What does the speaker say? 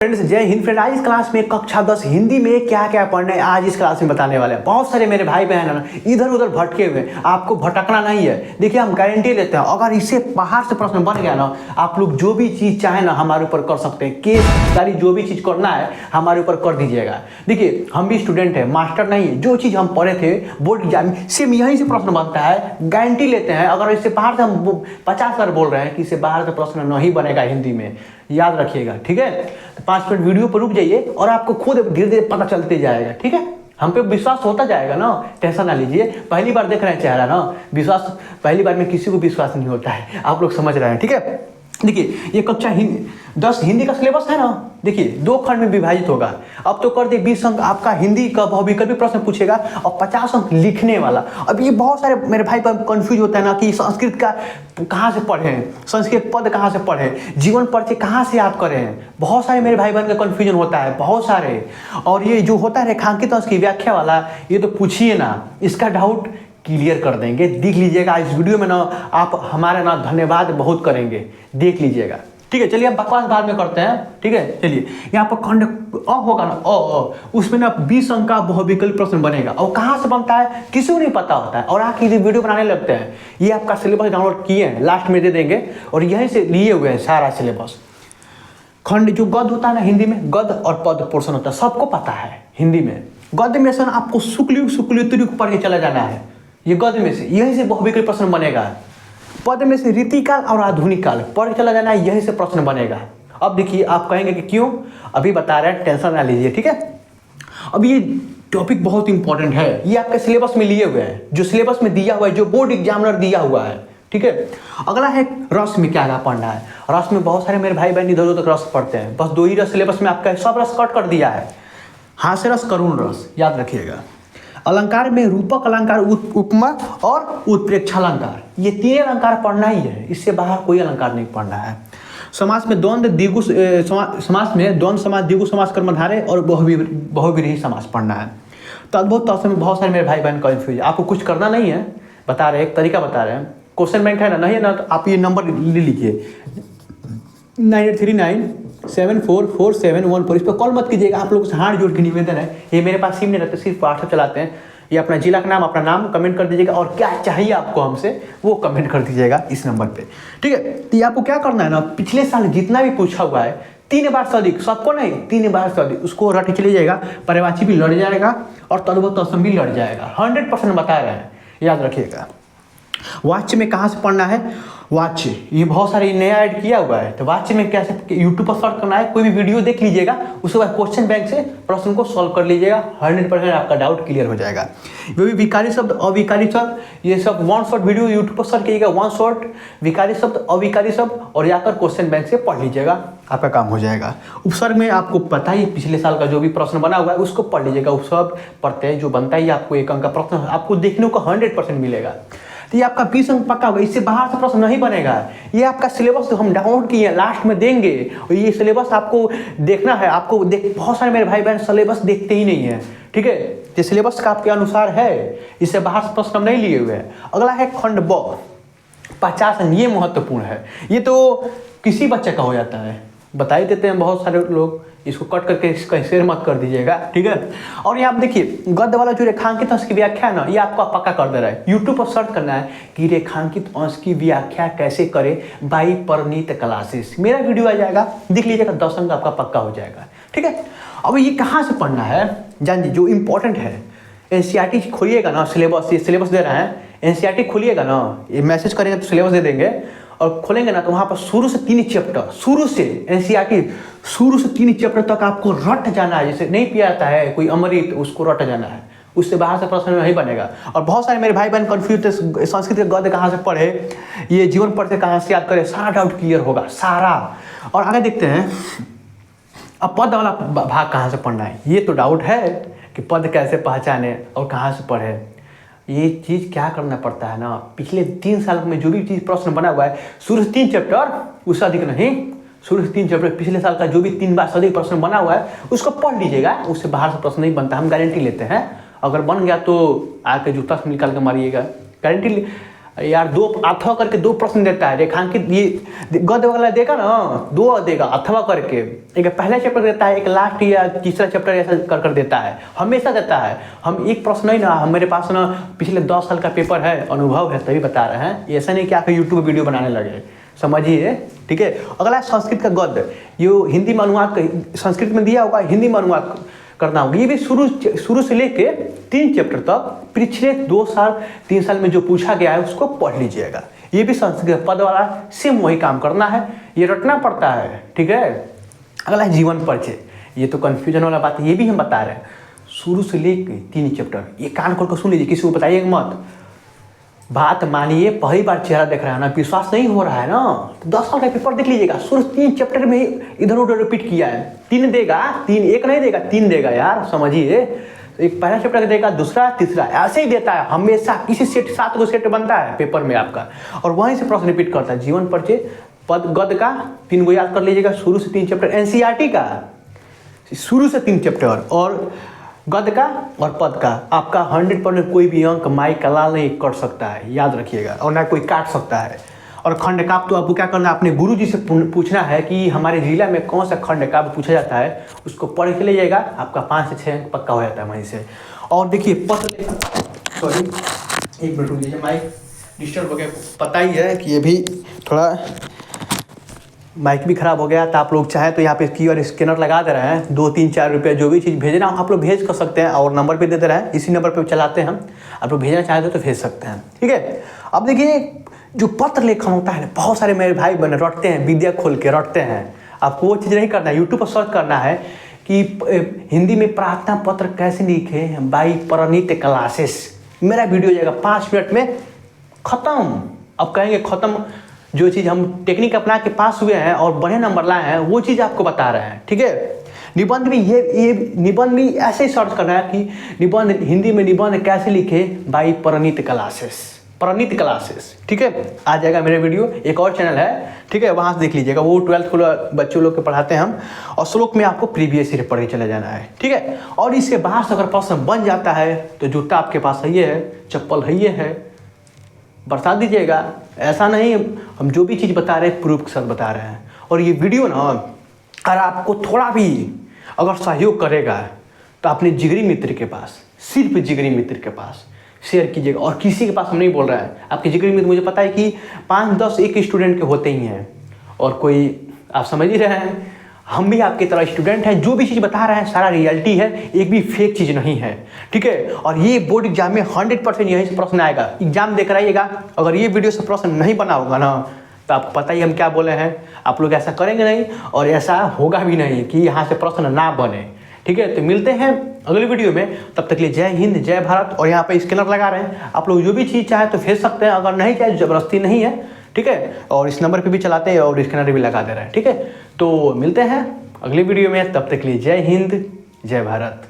Friends जय Hind friend. आज इस क्लास में कक्षा 10 हिंदी में क्या क्या पढ़ना है आज इस क्लास में बताने वाले हैं। बहुत सारे मेरे भाई बहन हैं इधर उधर भटके हुए, आपको भटकना नहीं है। देखिए हम गारंटी लेते हैं अगर इससे बाहर से प्रश्न बन गया ना, आप लोग जो भी चीज़ चाहे ना हमारे ऊपर कर सकते हैं। केस सारी जो भी चीज़ करना है हमारे ऊपर कर दीजिएगा। देखिए हम भी स्टूडेंट हैं, मास्टर नहीं है। जो चीज़ हम पढ़े थे बोर्ड एग्जाम सेम यहीं से प्रश्न बनता है, गारंटी लेते हैं। अगर इससे बाहर से हम 50 बार बोल रहे हैं कि इससे बाहर से प्रश्न नहीं बनेगा हिंदी में, याद रखिएगा। ठीक है, तो 5 मिनट वीडियो पर रुक जाइए और आपको खुद धीरे धीरे पता चलते जाएगा। ठीक है, हम पे विश्वास होता जाएगा ना, टेंशन ना लीजिए। पहली बार देख रहे हैं चेहरा ना, विश्वास पहली बार में किसी को विश्वास नहीं होता है, आप लोग समझ रहे हैं। ठीक है, देखिए ये कक्षा 10 हिंदी का सिलेबस है ना, देखिए 2 खंड में विभाजित होगा। अब तो कर दे 20 अंक आपका हिंदी का बहुविकल्पी प्रश्न पूछेगा और 50 अंक लिखने वाला। अब ये बहुत सारे मेरे भाई पर कंफ्यूज होता है ना कि संस्कृत का कहाँ से पढ़ें, संस्कृत पद कहाँ से पढ़ें, जीवन परिचय कहाँ से याद करें। बहुत सारे मेरे भाई बहन का कन्फ्यूजन होता है, बहुत सारे। और ये जो होता है रेखांकित अंश की व्याख्या वाला, ये तो पूछिए ना, इसका डाउट क्लियर कर देंगे। देख लीजिएगा इस वीडियो में ना, आप हमारा ना धन्यवाद बहुत करेंगे, देख लीजिएगा। ठीक है, चलिए अब बकवास बाद में करते हैं। ठीक है, चलिए यहाँ पर खंड अ होगा ना, उसमें ना 20 अंक का बहुविकल्पी प्रश्न बनेगा। और कहाँ से बनता है किसी को नहीं पता होता है, और आके वीडियो बनाने लगते हैं। ये आपका सिलेबस डाउनलोड किए हैं, लास्ट में दे देंगे, और यहीं से लिए हुए हैं सारा सिलेबस। खंड जो गद्य होता है ना, हिंदी में गद्य और पद पोर्शन होता है, सबको पता है। हिंदी में गद्य में से आपको शुक्ल शुक्ल पढ़ के चला जाना है। ये गद्य में से यहीं से बहुविकल्पी प्रश्न बनेगा। पद में से रीतिकाल और आधुनिक काल पढ़ के चला जाना है, यहीं से प्रश्न बनेगा। अब देखिए आप कहेंगे कि क्यों, अभी बता रहे हैं, टेंशन ना लीजिए। ठीक है, अब ये टॉपिक बहुत इंपॉर्टेंट है, ये आपके सिलेबस में लिए हुए हैं, जो सिलेबस में दिया हुआ है, जो बोर्ड एग्जामिनर दिया हुआ है। ठीक है, अगला है रस में क्या पढ़ना है। रस में बहुत सारे मेरे भाई बहन इधर उधर रस पढ़ते हैं, बस 2 ही रस सिलेबस में आपका सब रस कट कर दिया है। हास्य रस, करुण रस, याद रखिएगा। अलंकार में रूपक अलंकार, उपमा और उत्प्रेक्षा अलंकार, ये 3 अलंकार पढ़ना ही है, इससे बाहर कोई अलंकार नहीं पढ़ना है। समास में द्वंद्व द्विगु समास में द्वंद्व समास, द्विगु समास, कर्मधारय और बहुव्रीहि समास पढ़ना है। तो अद्भुत तौर में बहुत सारे मेरे भाई बहन कंफ्यूज, आपको कुछ करना नहीं है, बता रहे एक तरीका बता रहे हैं। क्वेश्चन बैंक है ना, नहीं है ना, तो आप ये नंबर ले लीजिए 9839744714। इस पर कॉल मत कीजिएगा, आप लोगों से हाथ जोड़ के निवेदन है। ये मेरे पास सिम नहीं रहते, सिर्फ व्हाट्सएप चलाते हैं। ये अपना जिला का नाम, अपना नाम कमेंट कर दीजिएगा, और क्या चाहिए आपको हमसे वो कमेंट कर दीजिएगा इस नंबर पे। ठीक है, तो ये आपको क्या करना है ना, पिछले साल जितना भी पूछा हुआ है 3 बार से अधिक, सबको नहीं 3 बार से अधिक, उसको रट के लीजिएगा। पर्यायवाची भी लड़ जाएगा और तद्भव तत्सम भी लड़ जाएगा, 100% बता रहे हैं, याद रखिएगा। वाच्य में कहाँ से पढ़ना है, वाच्य ये बहुत सारे नया ऐड किया हुआ है। तो वाच्य में कैसे यूट्यूब पर सर्च करना है, कोई भी वीडियो देख लीजिएगा, उसके बाद क्वेश्चन बैंक से प्रश्न को सॉल्व कर लीजिएगा, 100% आपका डाउट क्लियर हो जाएगा। वो भी विकारी शब्द, अविकारी शब्द, ये सब 1 शॉट वीडियो यूट्यूब पर सर्च कीजिएगा, 1 शॉट विकारी शब्द, अविकारी शब्द, और जाकर क्वेश्चन बैंक से पढ़ लीजिएगा, आपका काम हो जाएगा। उपसर्ग में आपको पता ही, पिछले साल का जो भी प्रश्न बना हुआ है उसको पढ़ लीजिएगा। उपसर्ग प्रत्यय जो बनता है आपको 1 अंक का प्रश्न आपको देखने को 100% मिलेगा। तो ये आपका 20 अंक पक्का होगा, इससे बाहर से प्रश्न नहीं बनेगा। ये आपका सिलेबस जो हम डाउनलोड किए हैं, लास्ट में देंगे, और ये सिलेबस आपको देखना है। आपको बहुत सारे मेरे भाई बहन सिलेबस देखते ही नहीं है। ठीक है, ये सिलेबस का आपके अनुसार है, इससे बाहर से प्रश्न हम नहीं लिए हुए हैं। अगला है खंड ब, 50 अंक, ये महत्वपूर्ण है। ये तो किसी बच्चे का हो जाता है, बता ही देते हैं बहुत सारे लोग, इसको कट करके इसका शेयर मत कर दीजिएगा। ठीक है, और यहाँ देखिए गद्य वाला जो रेखांकित अंश की व्याख्या है ना, ये आपको पक्का कर दे रहा है। यूट्यूब पर सर्च करना है कि रेखांकित अंश की व्याख्या कैसे करें बाई परनीत क्लासेस, मेरा वीडियो आ जाएगा, देख लीजिएगा, 10 अंक आपका पक्का हो जाएगा। ठीक है, अब ये कहाँ से पढ़ना है जान जी, जो इंपॉर्टेंट है। एनसीईआरटी खोलिएगा ना, सिलेबस, ये सिलेबस दे रहे हैं, एनसीईआरटी खोलिएगा ना, ये मैसेज करेंगे तो सिलेबस दे देंगे, और खोलेंगे ना तो वहाँ पर शुरू से 3 चैप्टर, शुरू से एनसीईआरटी शुरू से 3 चैप्टर तक आपको रट जाना है। जैसे नहीं पिया जाता है कोई अमृत, उसको रट जाना है, उससे बाहर से प्रश्न नहीं बनेगा। और बहुत सारे मेरे भाई बहन कन्फ्यूज, संस्कृत के गद्य कहाँ से पढ़े, ये जीवन परिचय कहाँ से याद करें, सारा डाउट क्लियर होगा सारा। और आगे देखते हैं, अब पद वाला भाग कहाँ से पढ़ना है। ये तो डाउट है कि पद कैसे पहचाने और कहाँ से पढ़े। ये चीज़ क्या करना पड़ता है ना, पिछले 3 साल में जो भी चीज़ प्रश्न बना हुआ है, शुरू से 3 चैप्टर, उससे अधिक नहीं, शुरू से 3 चैप्टर, पिछले साल का जो भी 3 बार से अधिक प्रश्न बना हुआ है उसको पढ़ लीजिएगा, उससे बाहर से प्रश्न नहीं बनता, हम गारंटी लेते हैं। अगर बन गया तो आके जूता से निकाल के मारिएगा, गारंटी अरे यार दो अथवा करके दो प्रश्न देता है, रेखांकित ये गद्य वाला देगा ना, दो देगा अथवा करके, एक पहला चैप्टर देता है, एक लास्ट या तीसरा चैप्टर ऐसा कर देता है, हमेशा देता है। हम एक प्रश्न नहीं ना, मेरे पास ना पिछले 10 साल का पेपर है, अनुभव है, तभी बता रहे हैं, ऐसा नहीं कि आप यूट्यूब वीडियो बनाने लगे, समझिए, ठीक है। अगला संस्कृत का गद्य, ये हिंदी में अनुवाद संस्कृत में दिया होगा, हिंदी में अनुवाद करना होगा। ये भी शुरू से लेके 3 चैप्टर तक पिछले 2 साल 3 साल में जो पूछा गया है उसको पढ़ लीजिएगा। ये भी संस्कृत पद वाला सेम वही काम करना है, ये रटना पड़ता है, ठीक है। अगला है जीवन परिचय, ये तो कन्फ्यूजन वाला बात है, ये भी हम बता रहे हैं शुरू से लेके 3 चैप्टर। ये कान खोल कर सुन लीजिए, किसी को बताइए मत, बात मानिए। पहली बार चेहरा देख रहा है ना, विश्वास नहीं हो रहा है ना, तो 10 साल का पेपर देख लीजिएगा, शुरू 3 चैप्टर में इधर उधर रिपीट किया है। 3 देगा, 3 एक नहीं देगा, 3 देगा यार, समझिए। तो एक पहला चैप्टर देगा, दूसरा तीसरा ऐसे ही देता है हमेशा। किसी सेट 7 गो सेट बनता है पेपर में आपका, और वहीं से प्रश्न रिपीट करता है। जीवन परिचय पद गद्य का 3 गो याद कर लीजिएगा, शुरू से 3 चैप्टर। एनसीईआरटी का शुरू से 3 चैप्टर, और गद्य का और पद का आपका 100% कोई भी अंक माई कलाल नहीं कर सकता है, याद रखिएगा, और ना कोई काट सकता है। और खंड काव्य तो आपको क्या करना है, अपने गुरु जी से पूछना है कि हमारे जिला में कौन सा खंड काव्य पूछा जाता है, उसको पढ़ के लीजिएगा, आपका 5 से 6 अंक पक्का हो जाता है वहीं से। और देखिए पत्र लेखन, सॉरी 1 मिनट रुक लीजिए, माइक डिस्टर्ब हो गया, पता ही है कि ये भी थोड़ा माइक भी खराब हो गया। तो आप लोग चाहे तो यहाँ पे QR स्कैनर लगा दे रहे हैं, 2, 3, 4 रुपये जो भी चीज़ भेजना हो आप लोग भेज कर सकते हैं, और नंबर पे दे दे रहे हैं, इसी नंबर पे चलाते हैं हम, आप लोग भेजना चाहते हो तो भेज सकते हैं, ठीक है। अब देखिए जो पत्र लेखन होता है, बहुत सारे मेरे भाई बहन रटते हैं, विद्या खोल के रटते हैं। आपको वो चीज़ नहीं करना है, यूट्यूब पर सर्च करना है कि हिंदी में प्रार्थना पत्र कैसे लिखे बाई परिणीत क्लासेस, मेरा वीडियो जाएगा 5 मिनट में ख़त्म। अब कहेंगे ख़त्म, जो चीज़ हम टेक्निक अपना के पास हुए हैं और बड़े नंबर लाए हैं वो चीज़ आपको बता रहे हैं, ठीक है। निबंध भी ये निबंध भी ऐसे ही सर्च करना है कि निबंध हिंदी में निबंध कैसे लिखे by Parineet classes, Parineet classes, ठीक है। आ जाएगा मेरे वीडियो, एक और चैनल है, ठीक है, वहाँ से देख लीजिएगा, वो 12th को बच्चों लोग के पढ़ाते हैं हम, और श्लोक में आपको प्रीवियस ईयर पढ़ के चले जाना है, ठीक है। और इसके बाद से अगर प्रश्न बन जाता है तो जूता आपके पास है, ये है, चप्पल है, ये है, बरसा दीजिएगा। ऐसा नहीं हम जो भी चीज़ बता रहे हैं प्रूफ के साथ बता रहे हैं। और ये वीडियो ना अगर आपको थोड़ा भी अगर सहयोग करेगा तो अपने जिगरी मित्र के पास, सिर्फ जिगरी मित्र के पास शेयर कीजिएगा, और किसी के पास हम नहीं बोल रहे हैं। आपके जिगरी मित्र मुझे पता है कि 5-10 एक स्टूडेंट के होते ही हैं, और कोई आप समझ ही रहे हैं, हम भी आपकी तरह स्टूडेंट हैं, जो भी चीज़ बता रहे हैं सारा रियलिटी है, एक भी फेक चीज़ नहीं है, ठीक है। और ये बोर्ड एग्जाम में 100% यहीं से प्रश्न आएगा, एग्जाम देकर आइएगा। अगर ये वीडियो से प्रश्न नहीं बना होगा ना तो आपको पता ही हम क्या बोले हैं, आप लोग ऐसा करेंगे नहीं, और ऐसा होगा भी नहीं कि यहाँ से प्रश्न ना बने, ठीक है। तो मिलते हैं अगले वीडियो में, तब तक के लिए जय हिंद, जय भारत। और यहाँ पे स्कैनर लगा रहे हैं, आप लोग जो भी चीज़ चाहे तो भेज सकते हैं, अगर नहीं चाहे ज़बरदस्ती नहीं है, ठीक है। और इस नंबर पे भी चलाते हैं और स्कैनर भी लगा दे रहे हैं, ठीक है। तो मिलते हैं अगली वीडियो में, तब तक के लिए जय हिंद, जय भारत।